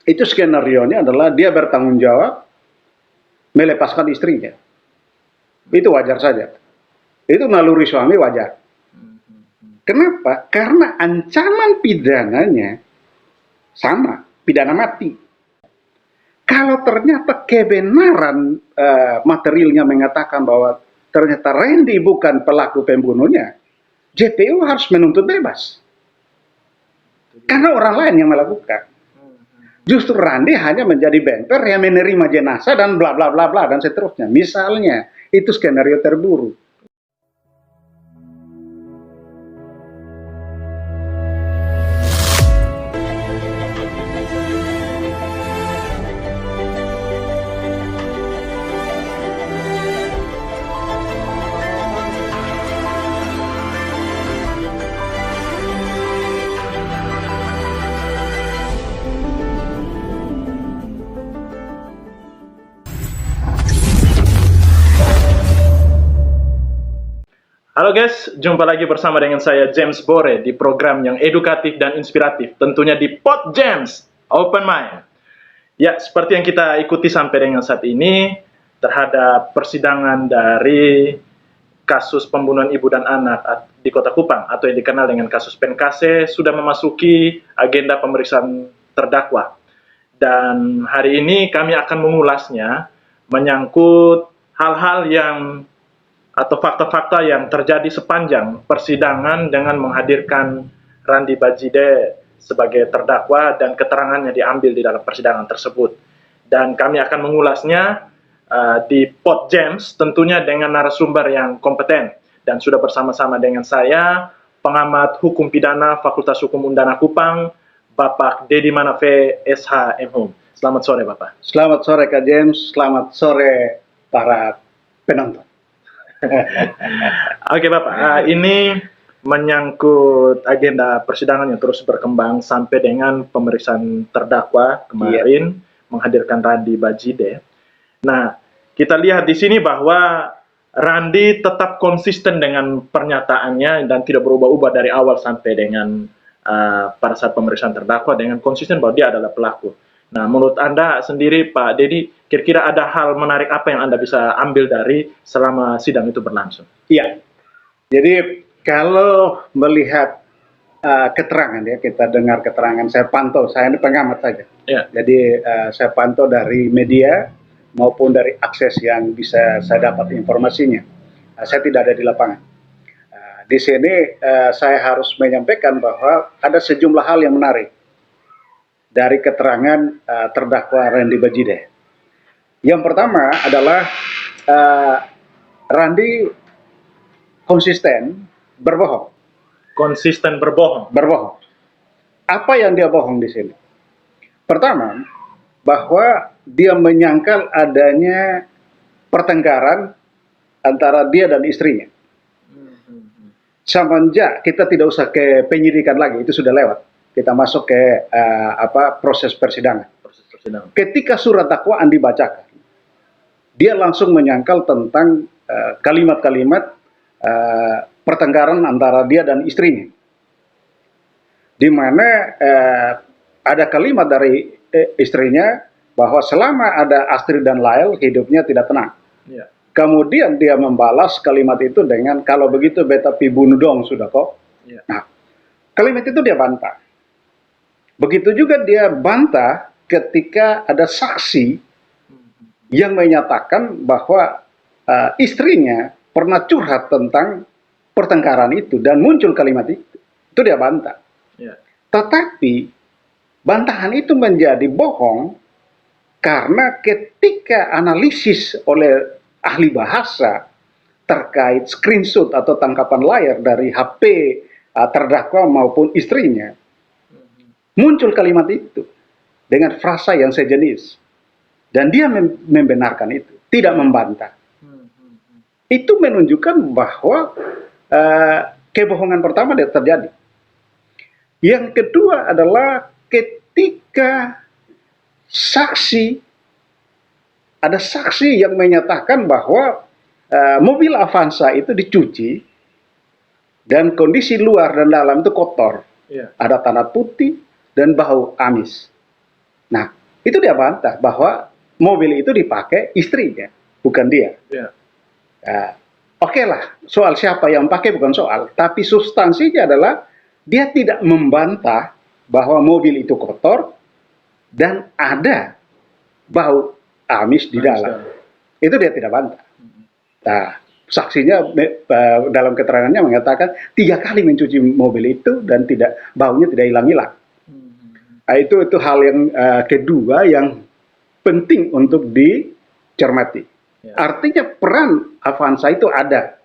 Itu skenario-nya adalah dia bertanggung jawab melepaskan istrinya. Itu wajar saja. Itu naluri suami wajar. Kenapa? Karena ancaman pidananya sama, pidana mati. Kalau ternyata kebenaran materialnya mengatakan bahwa ternyata Randy bukan pelaku pembunuhnya, JPU harus menuntut bebas. Karena orang lain yang melakukan. Justru Randy hanya menjadi bemper yang menerima jenazah dan bla bla bla bla dan seterusnya. Misalnya, itu skenario terburuk. Halo guys, jumpa lagi bersama dengan saya James Bore di program yang edukatif dan inspiratif, tentunya di Pod James Open Mind. Ya, seperti yang kita ikuti sampai dengan saat ini terhadap persidangan dari kasus pembunuhan ibu dan anak di Kota Kupang atau yang dikenal dengan kasus Penkase sudah memasuki agenda pemeriksaan terdakwa. Dan hari ini kami akan mengulasnya menyangkut hal-hal yang atau fakta-fakta yang terjadi sepanjang persidangan dengan menghadirkan Randy Bajide sebagai terdakwa dan keterangannya diambil di dalam persidangan tersebut. Dan kami akan mengulasnya di Pod James tentunya dengan narasumber yang kompeten. Dan sudah bersama-sama dengan saya, pengamat hukum pidana Fakultas Hukum Undana Kupang, Bapak Dedi Manafe, SH MHum. Selamat sore Bapak. Selamat sore Kak James, selamat sore para penonton. Oke Bapak, ini menyangkut agenda persidangan yang terus berkembang sampai dengan pemeriksaan terdakwa kemarin menghadirkan Randy Bajide. Nah, kita lihat di sini bahwa Randy tetap konsisten dengan pernyataannya dan tidak berubah-ubah dari awal sampai dengan pada saat pemeriksaan terdakwa dengan konsisten bahwa dia adalah pelaku. Nah, menurut Anda sendiri, Pak Dedi, kira-kira ada hal menarik apa yang Anda bisa ambil dari selama sidang itu berlangsung? Iya, jadi kalau melihat keterangan ya, kita dengar keterangan, saya pantau, saya ini pengamat saja. Ya. Jadi saya pantau dari media maupun dari akses yang bisa saya dapat informasinya. Saya tidak ada di lapangan. Di sini saya harus menyampaikan bahwa ada sejumlah hal yang menarik dari keterangan terdakwa Randy Bajide. Yang pertama adalah Randy konsisten berbohong. Konsisten berbohong. Berbohong. Apa yang dia bohong di sini? Pertama, bahwa dia menyangkal adanya pertengkaran antara dia dan istrinya. Semenjak kita tidak usah ke penyidikan lagi, itu sudah lewat. Kita masuk ke proses persidangan. Ketika surat dakwaan dibacakan, dia langsung menyangkal tentang kalimat-kalimat pertengkaran antara dia dan istrinya, di mana ada kalimat dari istrinya bahwa selama ada Astrid dan Lael hidupnya tidak tenang. Ya. Kemudian dia membalas kalimat itu dengan kalau begitu beta pi bunuh dong sudah kok. Ya. Nah, kalimat itu dia bantah. Begitu juga dia bantah ketika ada saksi yang menyatakan bahwa istrinya pernah curhat tentang pertengkaran itu dan muncul kalimat itu. Itu dia bantah. Ya. Tetapi bantahan itu menjadi bohong karena ketika analisis oleh ahli bahasa terkait screenshot atau tangkapan layar dari HP terdakwa maupun istrinya, muncul kalimat itu dengan frasa yang sejenis. Dan dia membenarkan itu, tidak membantah. Itu menunjukkan bahwa kebohongan pertama terjadi. Yang kedua adalah ketika ada saksi yang menyatakan bahwa mobil Avanza itu dicuci dan kondisi luar dan dalam itu kotor. Ya. Ada tanah putih dan bau amis. Nah, itu dia bantah bahwa mobil itu dipakai istrinya, bukan dia. Ya. Oke lah, soal siapa yang pakai bukan soal, tapi substansinya adalah dia tidak membantah bahwa mobil itu kotor dan ada bau amis di dalam. Itu dia tidak bantah. Nah, saksinya dalam keterangannya mengatakan 3 kali mencuci mobil itu dan baunya tidak hilang-hilang. Nah, itu hal yang kedua yang penting untuk dicermati. Ya. Artinya peran Avanza itu ada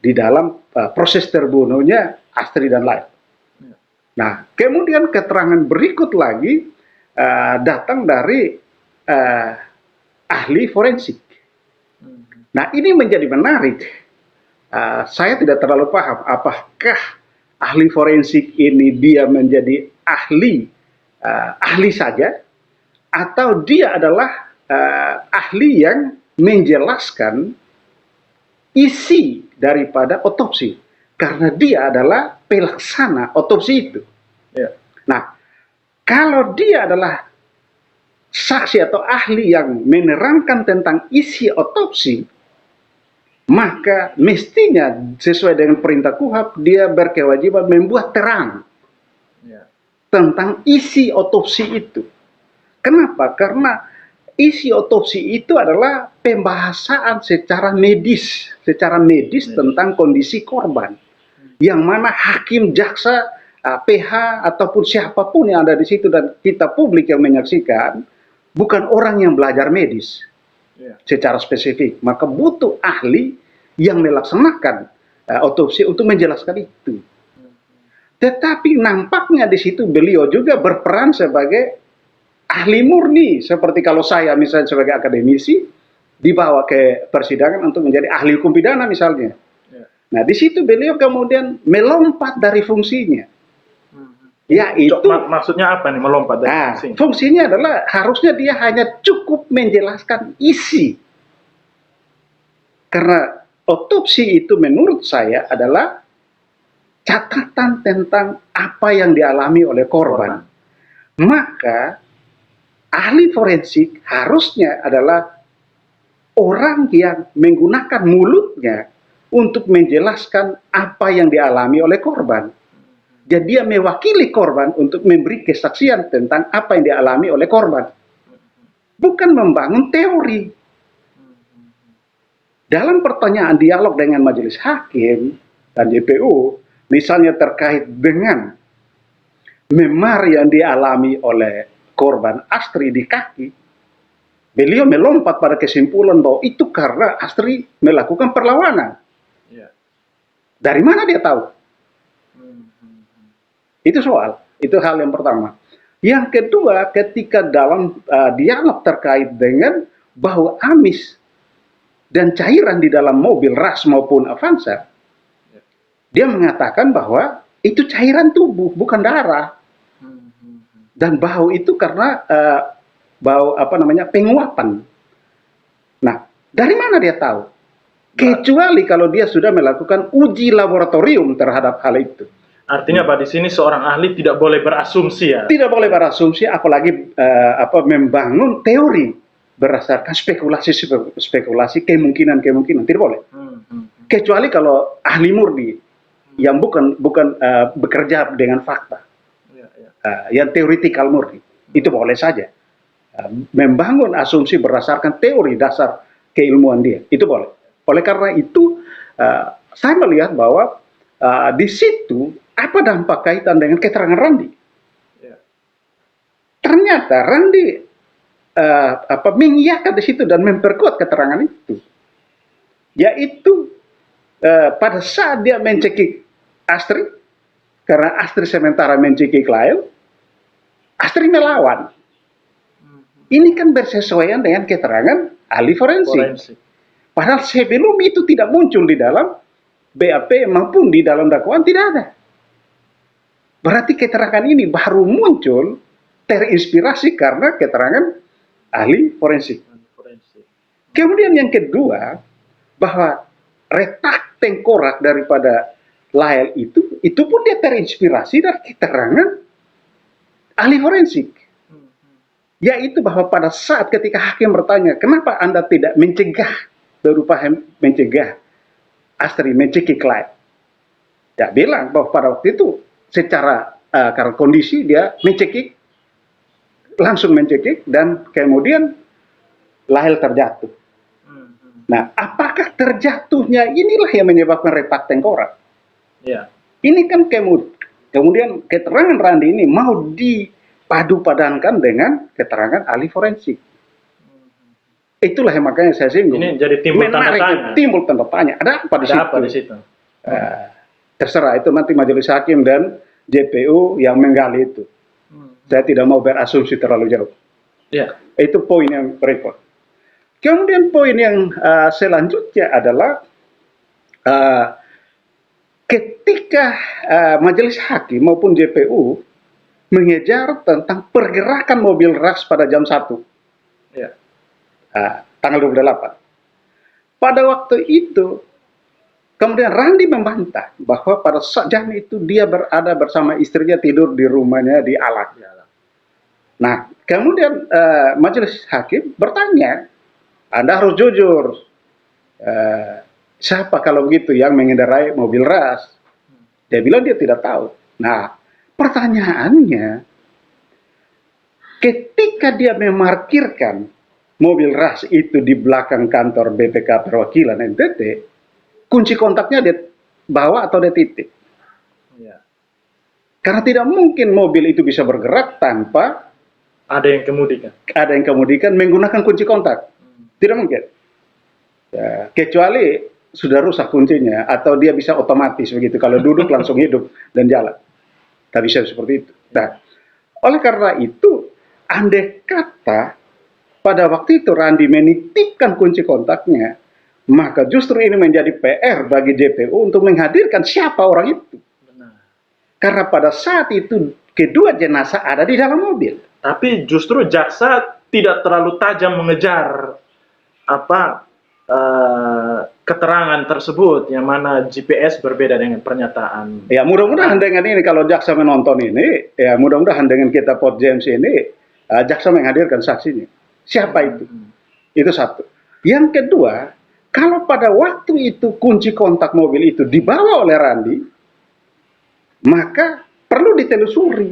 di dalam proses terbunuhnya Astri dan Lail. Ya. Nah, kemudian keterangan berikut lagi datang dari ahli forensik. Nah, ini menjadi menarik. Saya tidak terlalu paham apakah ahli forensik ini dia menjadi ahli saja, atau dia adalah ahli yang menjelaskan isi daripada otopsi, karena dia adalah pelaksana otopsi itu. Ya. Nah, kalau dia adalah saksi atau ahli yang menerangkan tentang isi otopsi, maka mestinya sesuai dengan perintah KUHP dia berkewajiban membuat terang tentang isi otopsi itu. Kenapa? Karena isi otopsi itu adalah pembahasan secara medis tentang kondisi korban, yang mana hakim, jaksa, PH ataupun siapapun yang ada di situ dan kita publik yang menyaksikan bukan orang yang belajar medis secara spesifik, maka butuh ahli yang melaksanakan otopsi untuk menjelaskan itu. Tetapi nampaknya di situ beliau juga berperan sebagai ahli murni, seperti kalau saya misalnya sebagai akademisi dibawa ke persidangan untuk menjadi ahli hukum pidana misalnya. Nah, di situ beliau kemudian melompat dari fungsinya. Ya, itu maksudnya apa nih melompat dari fungsinya? Fungsinya adalah harusnya dia hanya cukup menjelaskan isi. Karena otopsi itu menurut saya adalah catatan tentang apa yang dialami oleh korban. Maka ahli forensik harusnya adalah orang yang menggunakan mulutnya untuk menjelaskan apa yang dialami oleh korban. Jadi dia mewakili korban untuk memberi kesaksian tentang apa yang dialami oleh korban. Bukan membangun teori. Dalam pertanyaan dialog dengan majelis hakim dan JPU, misalnya terkait dengan memar yang dialami oleh korban Astri di kaki, beliau melompat pada kesimpulan bahwa itu karena Astri melakukan perlawanan. Dari mana dia tahu? Itu hal yang pertama. Yang kedua, ketika dalam dialog terkait dengan bau amis dan cairan di dalam mobil Ras maupun Avanza, dia mengatakan bahwa itu cairan tubuh, bukan darah. Dan bau itu karena bau penguapan. Nah, dari mana dia tahu? Kecuali kalau dia sudah melakukan uji laboratorium terhadap hal itu. Artinya Pak, di sini seorang ahli tidak boleh berasumsi ya? Tidak boleh berasumsi, apalagi membangun teori berdasarkan spekulasi kemungkinan, tidak boleh. Kecuali kalau ahli murni yang bukan bekerja dengan fakta, yang teoretikal murni, itu boleh saja. Membangun asumsi berdasarkan teori dasar keilmuan dia, itu boleh. Oleh karena itu, saya melihat bahwa di situ apa dampak kaitan dengan keterangan Randi? Ternyata Randi mengiyakan di situ dan memperkuat keterangan itu, yaitu pada saat dia mencekik Astri, karena Astri sementara mencekik Lail, Astri melawan. Ini kan bersesuaian dengan keterangan ahli forensik. Padahal sebelum itu tidak muncul di dalam BAP maupun di dalam dakwaan, tidak ada. Berarti keterangan ini baru muncul terinspirasi karena keterangan ahli forensik. Kemudian yang kedua, bahwa retak tengkorak daripada Lail itu pun dia terinspirasi dari keterangan ahli forensik. yaitu bahwa pada saat ketika hakim bertanya, kenapa Anda tidak mencegah, berupa mencegah Astri mencekik Clive? Dia bilang bahwa pada waktu itu secara karena kondisi dia mencekik, langsung mencekik, dan kemudian Lahel terjatuh. Nah, apakah terjatuhnya inilah yang menyebabkan retak tengkorak? Ya. Ini kan kemudian keterangan Randi ini mau dipadu-padankan dengan keterangan ahli forensik. Itulah yang makanya saya singgung. Ini jadi timbul tanda tanya. Timbul tanda tanya. Ada apa di situ? Ada apa di situ? Terserah, itu nanti majelis hakim dan JPU yang menggali itu. Saya tidak mau berasumsi terlalu jauh. Ya. Itu poin yang berikut. Kemudian poin yang selanjutnya adalah ketika majelis hakim maupun JPU mengejar tentang pergerakan mobil ras pada jam 1. Ya. Tanggal 28. Pada waktu itu, kemudian Randi membantah bahwa pada saat jam itu dia berada bersama istrinya tidur di rumahnya di Alak. Nah, kemudian majelis hakim bertanya, Anda harus jujur, siapa kalau begitu yang mengendarai mobil ras? Dia bilang dia tidak tahu. Nah, pertanyaannya, ketika dia memarkirkan mobil ras itu di belakang kantor BPK Perwakilan NTT, kunci kontaknya dia bawa atau dia titip? Ya. Karena tidak mungkin mobil itu bisa bergerak tanpa ada yang kemudikan menggunakan kunci kontak. Tidak mungkin. Ya, kecuali sudah rusak kuncinya atau dia bisa otomatis begitu. Kalau duduk langsung hidup dan jalan. Tak bisa seperti itu. Nah, oleh karena itu, andai kata pada waktu itu Randi menitipkan kunci kontaknya, maka justru ini menjadi PR bagi JPU untuk menghadirkan siapa orang itu. Benar. Karena pada saat itu kedua jenazah ada di dalam mobil. Tapi justru jaksa tidak terlalu tajam mengejar keterangan tersebut, yang mana GPS berbeda dengan pernyataan. Ya, mudah-mudahan dengan ini, kalau jaksa menonton ini, ya mudah-mudahan dengan kita Pod James ini, jaksa menghadirkan saksinya. Siapa itu? Itu satu. Yang kedua, kalau pada waktu itu kunci kontak mobil itu dibawa oleh Randi, maka perlu ditelusuri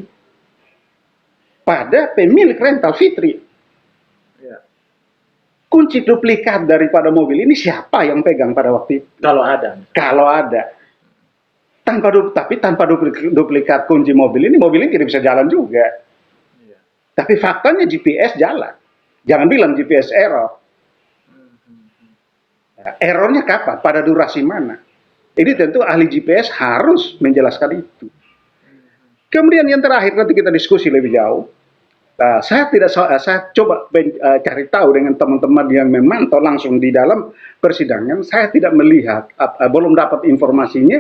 pada pemilik rental Fitri. Ya. Kunci duplikat daripada mobil ini siapa yang pegang pada waktu itu? Kalau ada. Kalau ada. Tapi tanpa duplikat kunci mobil ini tidak bisa jalan juga. Ya. Tapi faktanya GPS jalan. Jangan bilang GPS error. Nah, errornya kapan? Pada durasi mana? Ini tentu ahli GPS harus menjelaskan itu. Kemudian yang terakhir, nanti kita diskusi lebih jauh. Saya coba cari tahu dengan teman-teman yang memantau langsung di dalam persidangan. Saya tidak melihat, belum dapat informasinya,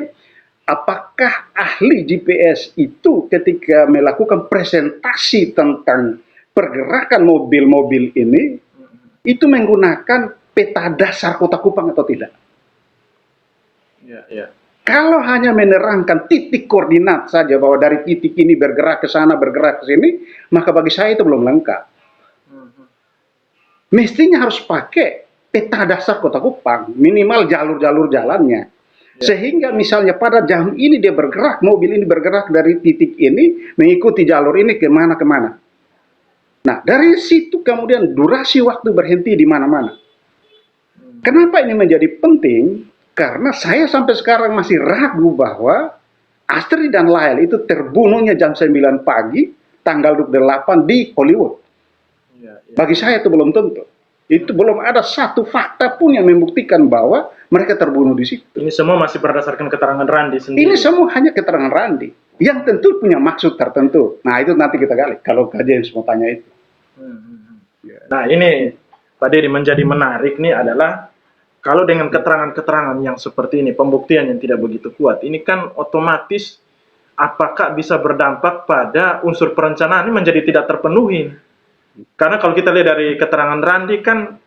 apakah ahli GPS itu ketika melakukan presentasi tentang pergerakan mobil-mobil ini, itu menggunakan peta dasar Kota Kupang atau tidak. Ya, ya. Kalau hanya menerangkan titik koordinat saja bahwa dari titik ini bergerak ke sana, bergerak ke sini, maka bagi saya itu belum lengkap. Mestinya harus pakai peta dasar Kota Kupang, minimal jalur-jalur jalannya. Ya. Sehingga misalnya pada jam ini dia bergerak, mobil ini bergerak dari titik ini, mengikuti jalur ini kemana-kemana. Nah, dari situ kemudian durasi waktu berhenti di mana-mana. Kenapa ini menjadi penting? Karena saya sampai sekarang masih ragu bahwa Astri dan Lahel itu terbunuhnya jam 9 pagi, tanggal 28 di Hollywood. Ya, ya. Bagi saya itu belum tentu. Itu belum ada satu fakta pun yang membuktikan bahwa mereka terbunuh di situ. Ini semua masih berdasarkan keterangan Randi sendiri. Ini semua hanya keterangan Randi. Yang tentu punya maksud tertentu. Nah, itu nanti kita gali. Kalau Kak James mau tanya itu. Nah, ini Pak Dedi menjadi menarik nih adalah kalau dengan keterangan-keterangan yang seperti ini, pembuktian yang tidak begitu kuat, ini kan otomatis apakah bisa berdampak pada unsur perencanaan ini menjadi tidak terpenuhi. Karena kalau kita lihat dari keterangan Randi kan,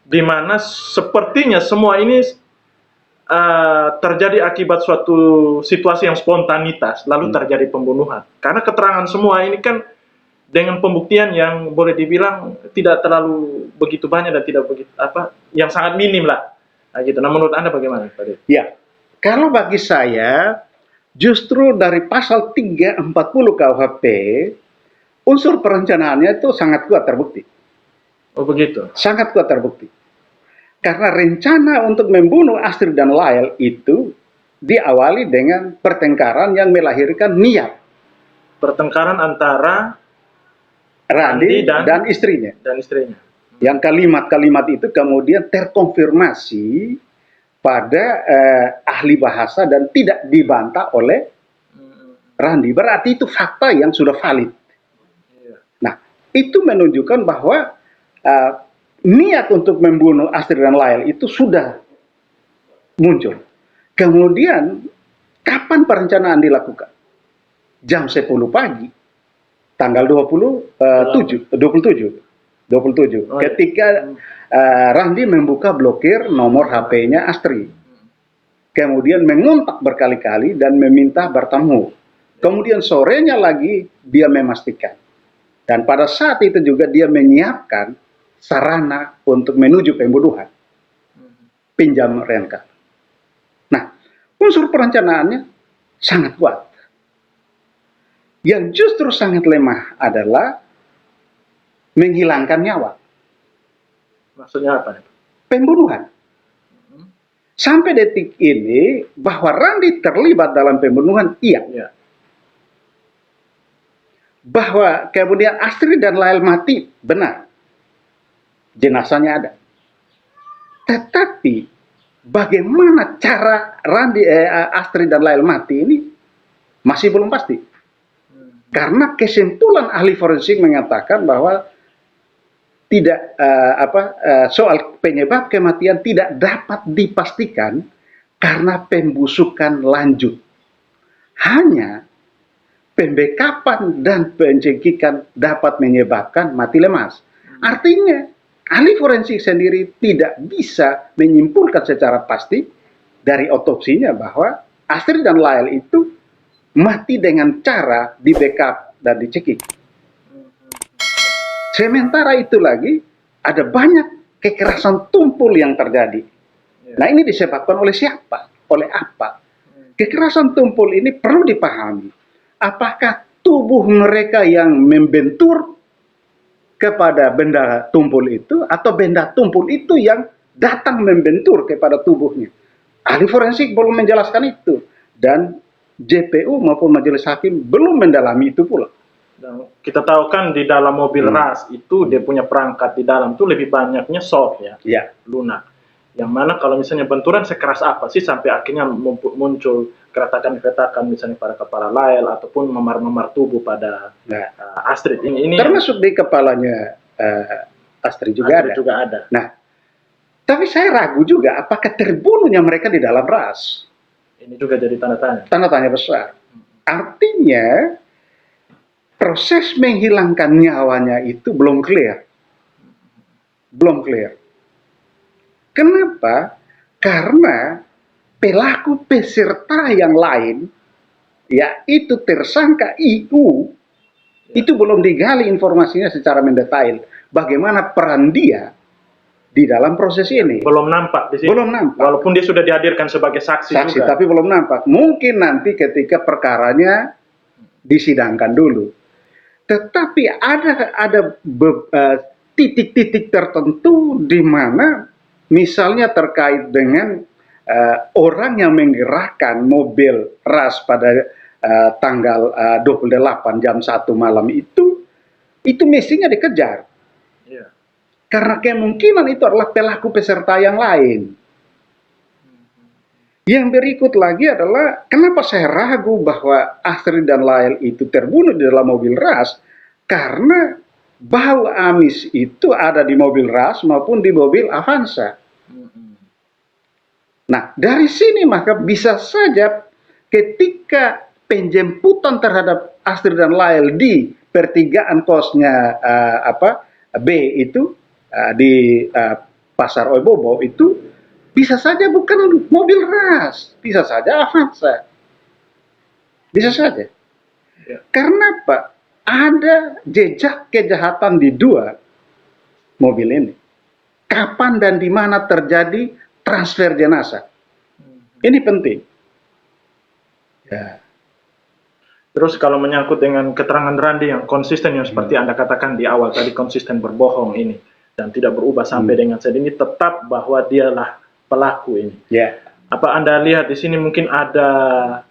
di mana sepertinya semua ini terjadi akibat suatu situasi yang spontanitas, lalu terjadi pembunuhan. Karena keterangan semua ini kan dengan pembuktian yang boleh dibilang tidak terlalu begitu banyak dan tidak begitu yang sangat minim lah. Nah, gitu. Nah, menurut Anda bagaimana, Pak Dede? Ya, kalau bagi saya justru dari pasal 340 KUHP unsur perencanaannya itu sangat kuat terbukti. Oh, begitu. Sangat kuat terbukti. Karena rencana untuk membunuh Astrid dan Lyle itu diawali dengan pertengkaran yang melahirkan niat. Pertengkaran antara Randy dan istrinya. Yang kalimat-kalimat itu kemudian terkonfirmasi pada ahli bahasa dan tidak dibantah oleh Randy. Berarti itu fakta yang sudah valid. Nah, itu menunjukkan bahwa niat untuk membunuh Astrid dan Lyle itu sudah muncul. Kemudian, kapan perencanaan dilakukan? Jam 10 pagi, tanggal 27. Ketika Randy membuka blokir nomor HP-nya Astrid. Kemudian mengontak berkali-kali dan meminta bertemu. Kemudian sorenya lagi dia memastikan. Dan pada saat itu juga dia menyiapkan sarana untuk menuju pembunuhan. Pinjam renka. Nah, unsur perencanaannya sangat kuat. Yang justru sangat lemah adalah menghilangkan nyawa. Maksudnya apa? Pembunuhan. Sampai detik ini bahwa Randy terlibat dalam pembunuhan, iya. Bahwa kemudian Astrid dan Lyle mati, benar. Jenazahnya ada. Tetapi bagaimana cara Astrid dan Lyle mati ini masih belum pasti. Karena kesimpulan ahli forensik mengatakan bahwa tidak soal penyebab kematian tidak dapat dipastikan karena pembusukan lanjut. Hanya pembekapan dan pencekikan dapat menyebabkan mati lemas. Artinya, ahli forensik sendiri tidak bisa menyimpulkan secara pasti dari otopsinya bahwa Astrid dan Lyle itu mati dengan cara di backup dan dicekik. Sementara itu lagi, ada banyak kekerasan tumpul yang terjadi. Nah, ini disebabkan oleh siapa? Oleh apa? Kekerasan tumpul ini perlu dipahami. Apakah tubuh mereka yang membentur kepada benda tumpul itu, atau benda tumpul itu yang datang membentur kepada tubuhnya? Ahli forensik belum menjelaskan itu. Dan JPU maupun majelis hakim belum mendalami itu pula. Dan kita tahu kan di dalam mobil ras itu dia punya perangkat di dalam itu lebih banyaknya soft ya, lunak. Yang mana kalau misalnya benturan sekeras apa sih sampai akhirnya muncul keretakan-keretakan misalnya pada kepala Lyle ataupun memar-memar tubuh pada Astrid. Ini termasuk di kepalanya Astrid juga ada. Nah, tapi saya ragu juga apakah terbunuhnya mereka di dalam ras. Ini juga jadi tanda tanya. Tanda tanya besar. Artinya proses menghilangkan nyawanya itu belum clear. Belum clear. Kenapa? Karena pelaku peserta yang lain, yaitu tersangka IU, itu belum digali informasinya secara mendetail. Bagaimana peran dia di dalam proses ini. Belum nampak di sini. Belum nampak. Walaupun dia sudah dihadirkan sebagai saksi juga. Tapi belum nampak. Mungkin nanti ketika perkaranya disidangkan dulu. Tetapi ada titik-titik tertentu di mana misalnya terkait dengan orang yang menggerakkan mobil ras pada tanggal 28 jam 1 malam itu mestinya dikejar. Karena kemungkinan itu adalah pelaku peserta yang lain. Yang berikut lagi adalah, kenapa saya ragu bahwa Astrid dan Lyle itu terbunuh di dalam mobil ras? Karena bau amis itu ada di mobil ras maupun di mobil Avanza. Nah, dari sini maka bisa saja ketika penjemputan terhadap Astrid dan Lyle di pertigaan kosnya B itu, di Pasar Oibobo itu, bisa saja bukan mobil ras, bisa saja Avanza. Bisa saja. Karena apa? ada jejak kejahatan di dua mobil ini. Kapan dan di mana terjadi transfer jenazah? Ini penting. Ya. Terus kalau menyangkut dengan keterangan Randi yang konsisten yang seperti Anda katakan di awal tadi, konsisten berbohong ini dan tidak berubah sampai dengan saat ini, tetap bahwa dialah pelaku ini. Ya. Apa Anda lihat di sini mungkin ada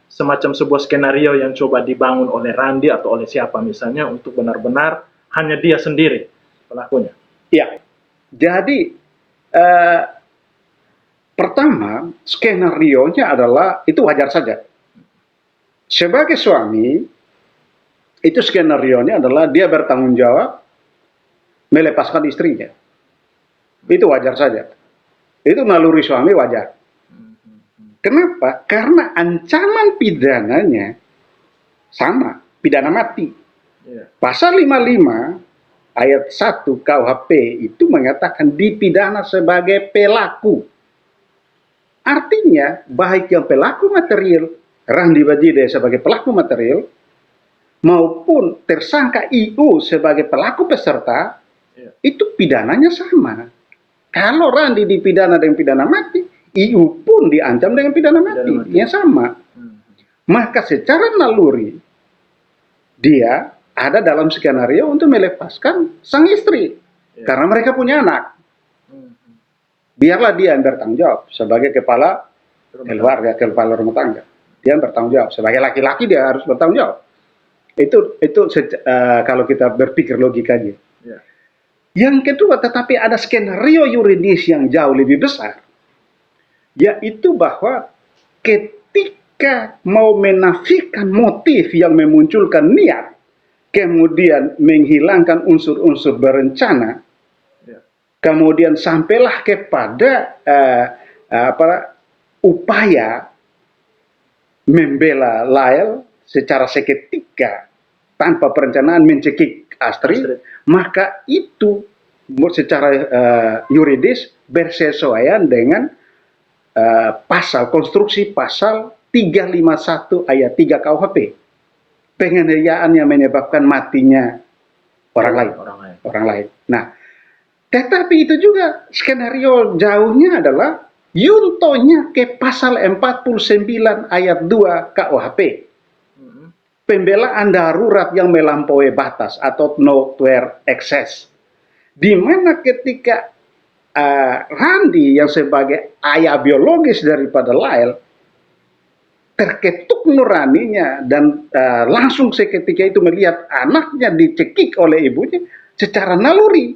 semacam sebuah skenario yang coba dibangun oleh Randi atau oleh siapa misalnya untuk benar-benar hanya dia sendiri pelakunya? Ya. Jadi pertama skenario-nya adalah itu wajar saja. Sebagai suami, itu skenario-nya adalah dia bertanggung jawab melepaskan istrinya. Itu wajar saja. Itu naluri suami wajar. Kenapa? Karena ancaman pidananya sama, pidana mati. Pasal 55 ayat 1 KUHP itu mengatakan dipidana sebagai pelaku. Artinya, baik yang pelaku material, Randi Bajide sebagai pelaku material, maupun tersangka IU sebagai pelaku peserta, itu pidananya sama. Kalau Randi dipidana dengan pidana mati, IU pun diancam dengan pidana mati. Yang sama. Maka secara naluri, dia ada dalam skenario untuk melepaskan sang istri. Karena mereka punya anak. Biarlah dia yang bertanggung jawab sebagai kepala keluarga, kepala rumah tangga. Dia yang bertanggung jawab. Sebagai laki-laki dia harus bertanggung jawab. Itu kalau kita berpikir logikanya. Yang kedua, tetapi ada skenario yuridis yang jauh lebih besar. Yaitu bahwa ketika mau menafikan motif yang memunculkan niat, kemudian menghilangkan unsur-unsur berencana, kemudian sampailah kepada upaya membela Lael secara seketika tanpa perencanaan mencekik Astri, maka itu secara yuridis bersesuaian dengan konstruksi pasal 351 ayat 3 KUHP. Penganiayaan yang menyebabkan matinya orang lain. Nah, tetapi itu juga skenario jauhnya adalah yuntonya ke pasal 49 ayat 2 KUHP. Pembelaan darurat yang melampaui batas atau nowhere excess. Di mana ketika Randi yang sebagai ayah biologis daripada Lael terketuk nuraninya dan langsung seketika itu melihat anaknya dicekik oleh ibunya, secara naluri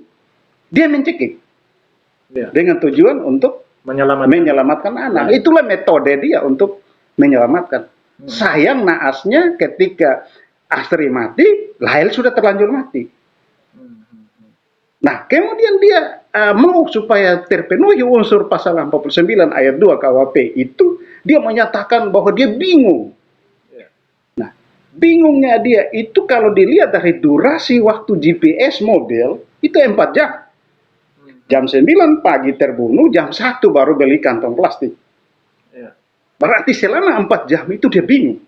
dia mencekik dengan tujuan untuk menyelamatkan anak. Itulah metode dia untuk menyelamatkan. Sayang naasnya ketika Astri mati, Lael sudah terlanjur mati. Nah, kemudian dia mau supaya terpenuhi unsur pasal 49 ayat 2 KUHP itu, dia menyatakan bahwa dia bingung. Nah, bingungnya dia itu kalau dilihat dari durasi waktu GPS mobil, itu 4 jam. Jam 9 pagi terbunuh, jam 1 baru beli kantong plastik. Berarti selama 4 jam itu dia bingung.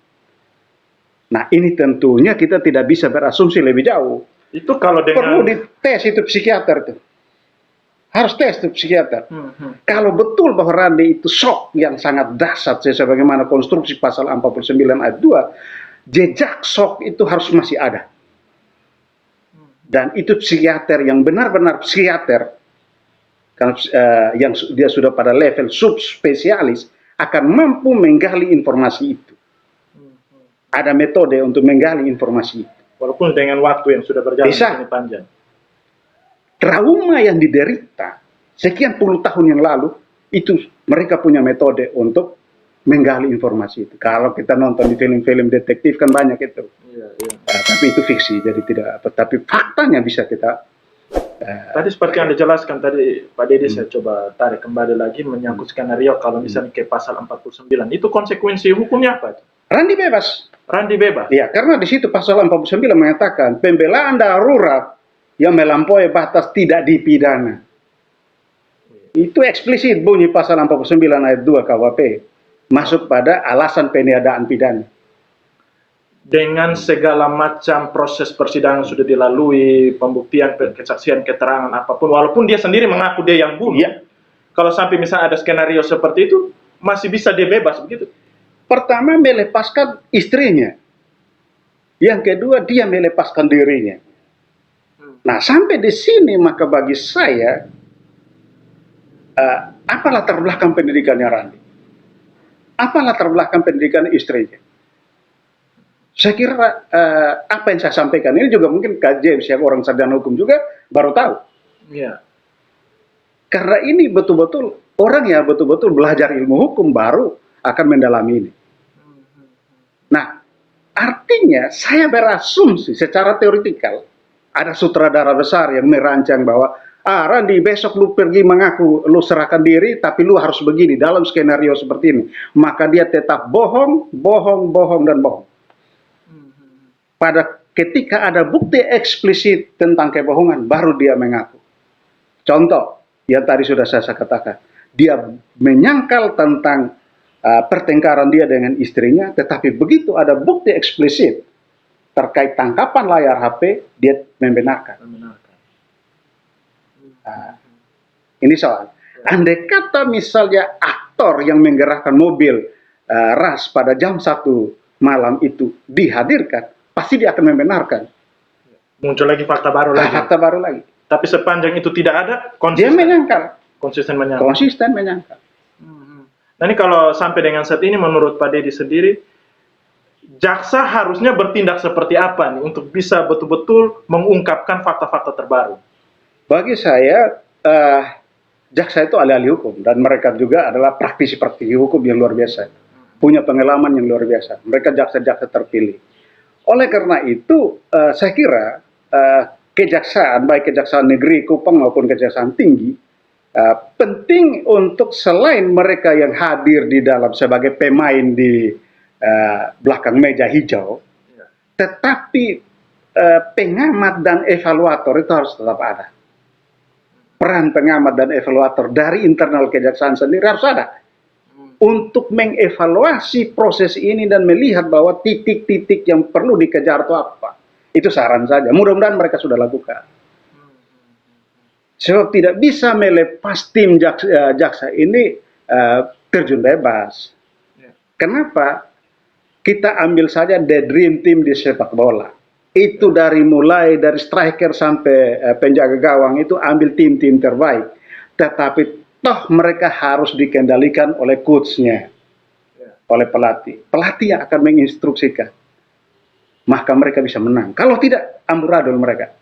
Nah, ini tentunya kita tidak bisa berasumsi lebih jauh. Itu kalau dengan Perlu dites itu psikiater itu. Harus tes itu psikiater. Kalau betul bahwa Randi itu shock yang sangat dahsyat sebagaimana konstruksi pasal 49 ayat 2, jejak shock itu harus masih ada. Dan itu psikiater yang benar-benar psikiater, karena yang dia sudah pada level subspesialis, akan mampu menggali informasi itu. Ada metode untuk menggali informasi itu. Walaupun dengan waktu yang sudah berjalan Bisa. panjang. Trauma yang diderita sekian puluh tahun yang lalu, itu mereka punya metode untuk menggali informasi itu. Kalau kita nonton di film-film detektif kan banyak itu. Tapi itu fiksi, jadi tidak apa. Tapi faktanya bisa kita. Tadi seperti yang dijelaskan tadi Pak Dede, saya coba tarik kembali lagi menyangkut skenario kalau misalnya ke pasal 49. Itu konsekuensi hukumnya apa? Randi bebas. Randi bebas. Ya, karena di situ pasal 49 mengatakan pembelaan darurat yang melampaui batas tidak dipidana. Itu eksplisit bunyi pasal 49 ayat 2 KUHP. Masuk pada alasan peniadaan pidana. dengan segala macam proses persidangan sudah dilalui, pembuktian, kesaksian, keterangan apapun, walaupun dia sendiri mengaku dia yang bunuh, Iya. kalau sampai misalnya ada skenario seperti itu, masih bisa dia bebas begitu. Pertama, melepaskan istrinya. Yang kedua, dia melepaskan dirinya. Nah, sampai di sini maka bagi saya, apa latar belakang pendidikannya Randi? Apa latar belakang pendidikan istrinya? Saya kira apa yang saya sampaikan ini juga mungkin Kak James yang orang sarjana hukum juga baru tahu. Iya. Karena ini betul-betul orang ya betul-betul belajar ilmu hukum baru akan mendalami ini. Nah, artinya saya berasumsi secara teoritikal ada sutradara besar yang merancang bahwa Randi besok lu pergi mengaku lu serahkan diri tapi lu harus begini dalam skenario seperti ini. Maka dia tetap bohong, bohong, bohong, dan bohong. Pada ketika ada bukti eksplisit tentang kebohongan, baru dia mengaku. Contoh, yang tadi sudah saya katakan, dia menyangkal tentang pertengkaran dia dengan istrinya, tetapi begitu ada bukti eksplisit terkait tangkapan layar HP, dia membenarkan. Ini soal. Andai kata misalnya aktor yang menggerakkan mobil RAS pada jam 1 malam itu dihadirkan, pasti dia akan membenarkan. Muncul lagi fakta baru lagi. Fakta baru lagi. Tapi sepanjang itu tidak ada, Dia menyangkal. konsisten menyangkal. Konsisten menyangkal. Nah ini kalau sampai dengan saat ini menurut Pak Dedi sendiri, jaksa harusnya bertindak seperti apa nih untuk bisa betul-betul mengungkapkan fakta-fakta terbaru? Bagi saya, jaksa itu ahli-ahli hukum dan mereka juga adalah praktisi-praktisi hukum yang luar biasa. Punya pengalaman yang luar biasa. Mereka jaksa-jaksa terpilih. Oleh karena itu, saya kira kejaksaan, baik kejaksaan negeri, Kupang maupun kejaksaan tinggi, penting untuk selain mereka yang hadir di dalam sebagai pemain di belakang meja hijau, tetapi pengamat dan evaluator itu harus tetap ada. Peran pengamat dan evaluator dari internal kejaksaan sendiri harus ada untuk mengevaluasi proses ini dan melihat bahwa titik-titik yang perlu dikejar itu apa. Itu saran saja. Mudah-mudahan mereka sudah lakukan. Sebab tidak bisa melepas tim jaksa ini terjun bebas. Kenapa? Kita ambil saja the dream team di sepak bola. Itu dari mulai dari striker sampai penjaga gawang itu ambil tim-tim terbaik. Tetapi toh mereka harus dikendalikan oleh coachnya, oleh pelatih. Pelatih yang akan menginstruksikan. Maka mereka bisa menang. Kalau tidak, amburadul mereka.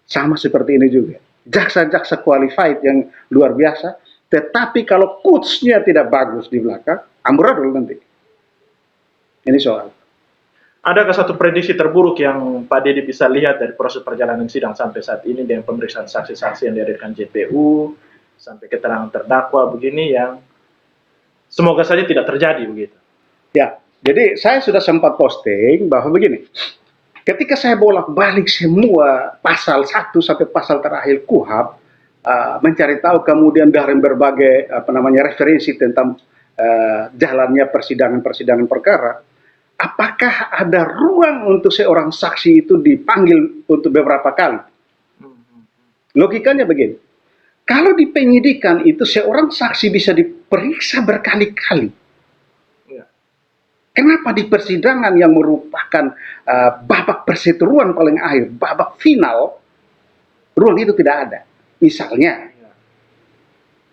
Sama seperti ini juga. Jaksa-jaksa qualified yang luar biasa. Tetapi kalau coachnya tidak bagus di belakang, amburadul nanti. Ini soal. Adakah satu prediksi terburuk yang Pak Dedi bisa lihat dari proses perjalanan sidang sampai saat ini dengan pemeriksaan saksi-saksi yang dihadirkan JPU, sampai keterangan terdakwa begini yang semoga saja tidak terjadi begitu? Ya, jadi saya sudah sempat posting bahwa begini, ketika saya bolak-balik semua pasal 1 sampai pasal terakhir KUHP, mencari tahu kemudian dari berbagai referensi tentang jalannya persidangan perkara, apakah ada ruang untuk seorang saksi itu dipanggil untuk beberapa kali? Logikanya begini, kalau di penyidikan itu seorang saksi bisa diperiksa berkali-kali. Kenapa di persidangan yang merupakan babak perseteruan paling akhir, babak final, ruang itu tidak ada? Misalnya.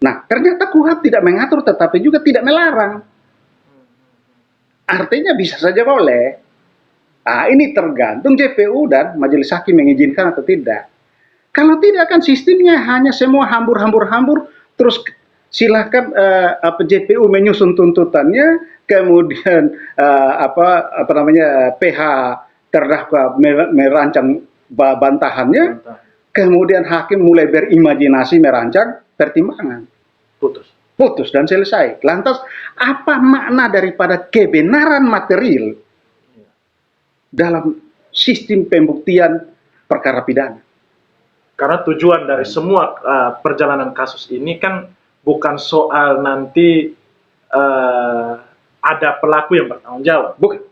Nah, ternyata KUHP tidak mengatur tetapi juga tidak melarang. Artinya bisa saja boleh. Ini tergantung JPU dan majelis hakim mengizinkan atau tidak. Kalau tidak kan sistemnya hanya semua hambur, terus silakan JPU menyusun tuntutannya, kemudian PH terdakwa merancang bantahannya, kemudian hakim mulai berimajinasi merancang pertimbangan. Putus dan selesai. Lantas apa makna daripada kebenaran material dalam sistem pembuktian perkara pidana? Karena tujuan dari semua perjalanan kasus ini kan bukan soal nanti ada pelaku yang bertanggung jawab. Bukan.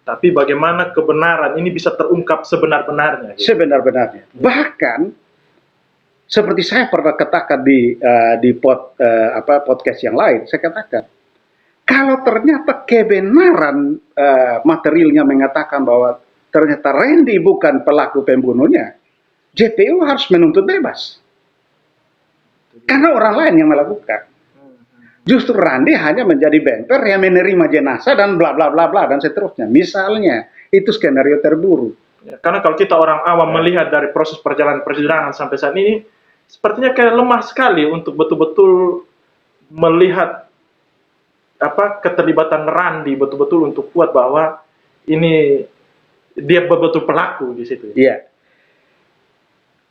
Tapi bagaimana kebenaran ini bisa terungkap sebenar-benarnya? Gitu. Sebenar-benarnya. Bahkan seperti saya pernah katakan di podcast yang lain, saya katakan kalau ternyata kebenaran materialnya mengatakan bahwa ternyata Randy bukan pelaku pembunuhnya, JPU harus menuntut bebas. Karena orang lain yang melakukan. Justru Randy hanya menjadi bemper yang menerima jenazah dan bla bla bla bla dan seterusnya. Misalnya, itu skenario terburuk. Ya, karena kalau kita orang awam melihat dari proses perjalanan persidangan sampai saat ini, sepertinya kayak lemah sekali untuk betul-betul melihat keterlibatan Randy betul-betul untuk kuat bahwa ini dia betul-betul pelaku di situ. Iya.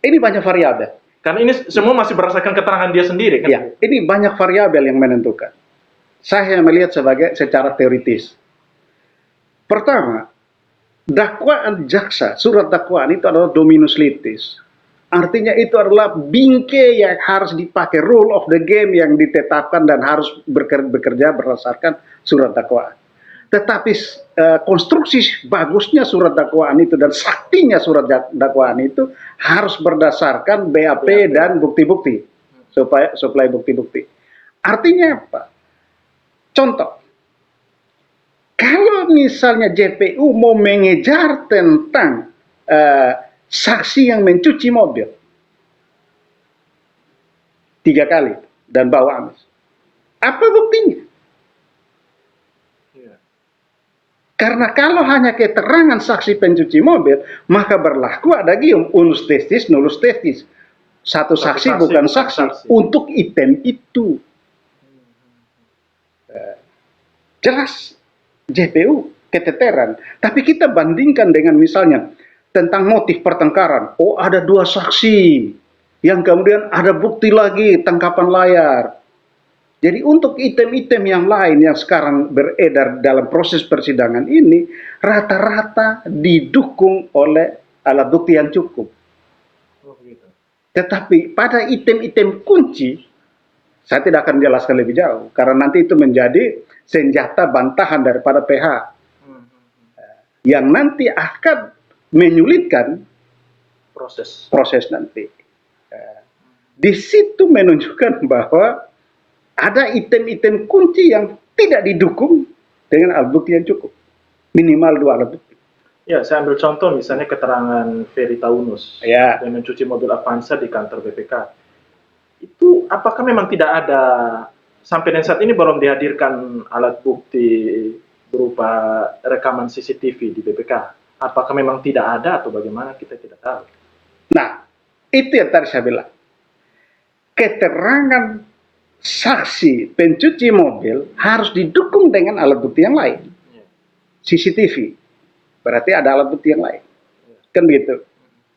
Ini banyak variabel. Karena ini semua masih berdasarkan keterangan dia sendiri, kan? Ya, ini banyak variabel yang menentukan. Saya melihat secara teoritis. Pertama, dakwaan jaksa, surat dakwaan itu adalah dominus litis. Artinya itu adalah bingkai yang harus dipakai, rule of the game yang ditetapkan dan harus bekerja berdasarkan surat dakwaan. Tetapi konstruksi bagusnya surat dakwaan itu dan saktinya surat dakwaan itu harus berdasarkan BAP dan bukti-bukti, supply bukti-bukti. Artinya apa? Contoh, kalau misalnya JPU mau mengejar tentang saksi yang mencuci mobil 3 kali dan bawa amis, apa buktinya? Karena kalau hanya keterangan saksi pencuci mobil, maka berlaku ada gium unus testis, nullus testis. Satu saksi bukan saksi untuk item itu. Jelas JPU keteteran. Tapi kita bandingkan dengan misalnya tentang motif pertengkaran. Oh, ada 2 saksi. Yang kemudian ada bukti lagi tangkapan layar. Jadi untuk item-item yang lain yang sekarang beredar dalam proses persidangan ini, rata-rata didukung oleh alat bukti yang cukup. Tetapi pada item-item kunci, saya tidak akan jelaskan lebih jauh, karena nanti itu menjadi senjata bantahan daripada PH. Yang nanti akan menyulitkan proses nanti. Di situ menunjukkan bahwa ada item-item kunci yang tidak didukung dengan alat bukti yang cukup. Minimal 2 alat bukti. Ya, saya ambil contoh misalnya keterangan Ferry Taunus yang mencuci mobil Avanza di kantor BPK. Itu apakah memang tidak ada, sampai dengan saat ini belum dihadirkan alat bukti berupa rekaman CCTV di BPK? Apakah memang tidak ada atau bagaimana, kita tidak tahu. Nah, itu yang tadi saya bilang. Keterangan saksi pencuci mobil harus didukung dengan alat bukti yang lain. CCTV. Berarti ada alat bukti yang lain. Kan begitu.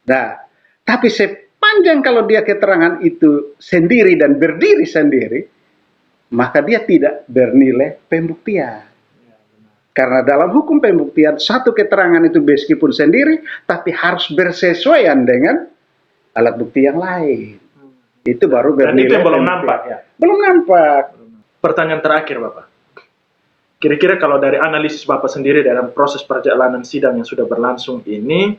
Nah, tapi sepanjang kalau dia keterangan itu sendiri dan berdiri sendiri, maka dia tidak bernilai pembuktian. Karena dalam hukum pembuktian, satu keterangan itu meskipun sendiri, tapi harus bersesuaian dengan alat bukti yang lain. Itu baru bernilai. Dan itu yang belum nampak ya? Belum nampak. Pertanyaan terakhir Bapak. Kira-kira kalau dari analisis Bapak sendiri dalam proses perjalanan sidang yang sudah berlangsung ini,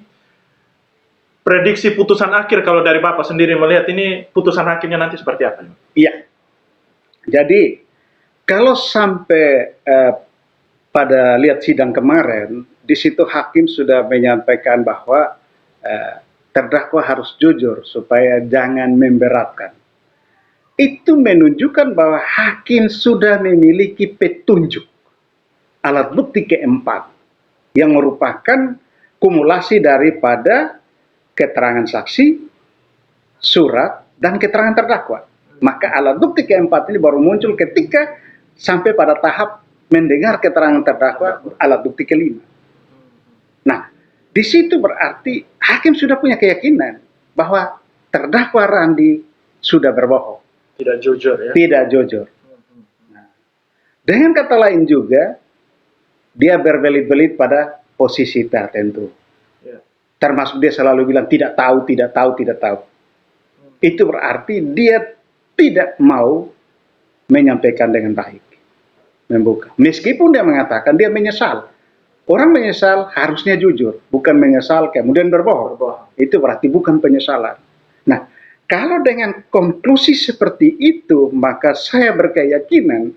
prediksi putusan akhir kalau dari Bapak sendiri melihat ini, putusan hakimnya nanti seperti apa? Iya. Jadi, kalau sampai pada lihat sidang kemarin, di situ hakim sudah menyampaikan bahwa terdakwa harus jujur supaya jangan memberatkan. Itu menunjukkan bahwa hakim sudah memiliki petunjuk alat bukti keempat yang merupakan kumulasi daripada keterangan saksi, surat, dan keterangan terdakwa. Maka alat bukti keempat ini baru muncul ketika sampai pada tahap mendengar keterangan terdakwa, alat bukti kelima. Nah, di situ berarti hakim sudah punya keyakinan bahwa terdakwa Randy sudah berbohong. Tidak jujur ya? Tidak jujur. Nah, dengan kata lain juga, dia berbelit-belit pada posisi tertentu. Ya. Termasuk dia selalu bilang tidak tahu, tidak tahu, tidak tahu. Itu berarti dia tidak mau menyampaikan dengan baik. Membuka. Meskipun dia mengatakan dia menyesal. Orang menyesal harusnya jujur, bukan menyesal kemudian berbohong. Itu berarti bukan penyesalan. Nah, kalau dengan konklusi seperti itu, maka saya berkeyakinan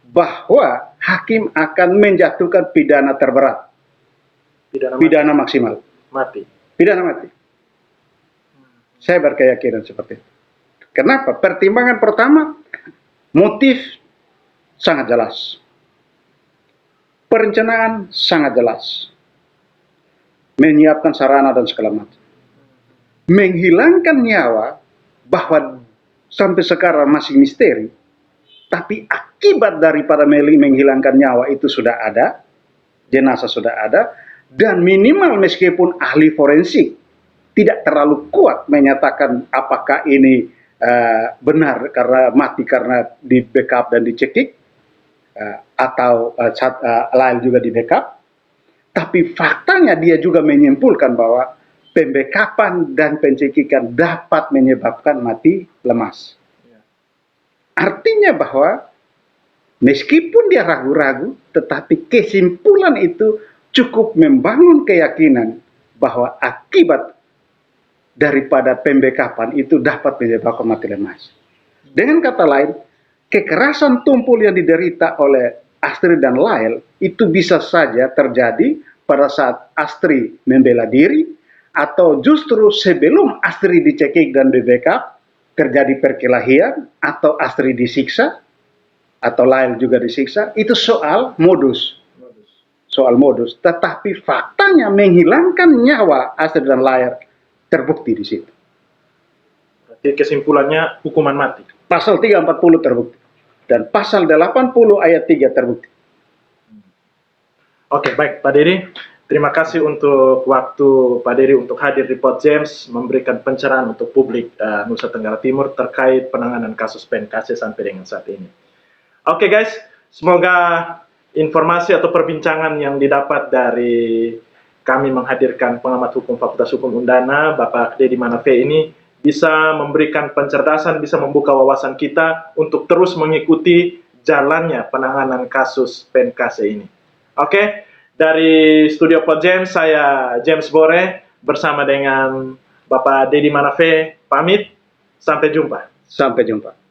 bahwa hakim akan menjatuhkan pidana terberat, pidana maksimal, Mati. pidana mati. Saya berkeyakinan seperti itu. Kenapa? Pertimbangan pertama, motif sangat jelas. Perencanaan sangat jelas. Menyiapkan sarana dan segala macam. Menghilangkan nyawa, bahwa sampai sekarang masih misteri, tapi akibat daripada menghilangkan nyawa itu sudah ada, jenazah sudah ada, dan minimal meskipun ahli forensik tidak terlalu kuat menyatakan apakah ini benar karena mati karena di backup dan dicekik, atau lain juga di backup, tapi faktanya dia juga menyimpulkan bahwa pembackupan dan pencekikan dapat menyebabkan mati lemas. Artinya bahwa meskipun dia ragu-ragu, tetapi kesimpulan itu cukup membangun keyakinan bahwa akibat daripada pembackupan itu dapat menyebabkan mati lemas. Dengan kata lain, kekerasan tumpul yang diderita oleh Astri dan Lael itu bisa saja terjadi pada saat Astri membela diri, atau justru sebelum Astri dicekik dan di backup terjadi perkelahian, atau Astri disiksa, atau Lael juga disiksa. Itu soal modus. Soal modus. Tetapi faktanya menghilangkan nyawa Astri dan Lael terbukti di situ. Berarti kesimpulannya hukuman mati. Pasal 340 terbukti. Dan pasal 80 ayat 3 terbukti. Oke, baik Pak Dery. Terima kasih untuk waktu Pak Dery untuk hadir di Pod James, memberikan pencerahan untuk publik Nusa Tenggara Timur terkait penanganan kasus PNKC sampai dengan saat ini. Oke guys, semoga informasi atau perbincangan yang didapat dari kami menghadirkan pengamat hukum Fakultas Hukum Undana, Bapak Dedi Manafe ini bisa memberikan pencerdasan, bisa membuka wawasan kita untuk terus mengikuti jalannya penanganan kasus PNKC ini. Oke, dari Studio Pod James, saya James Bore bersama dengan Bapak Dedi Manafe pamit. Sampai jumpa. Sampai jumpa.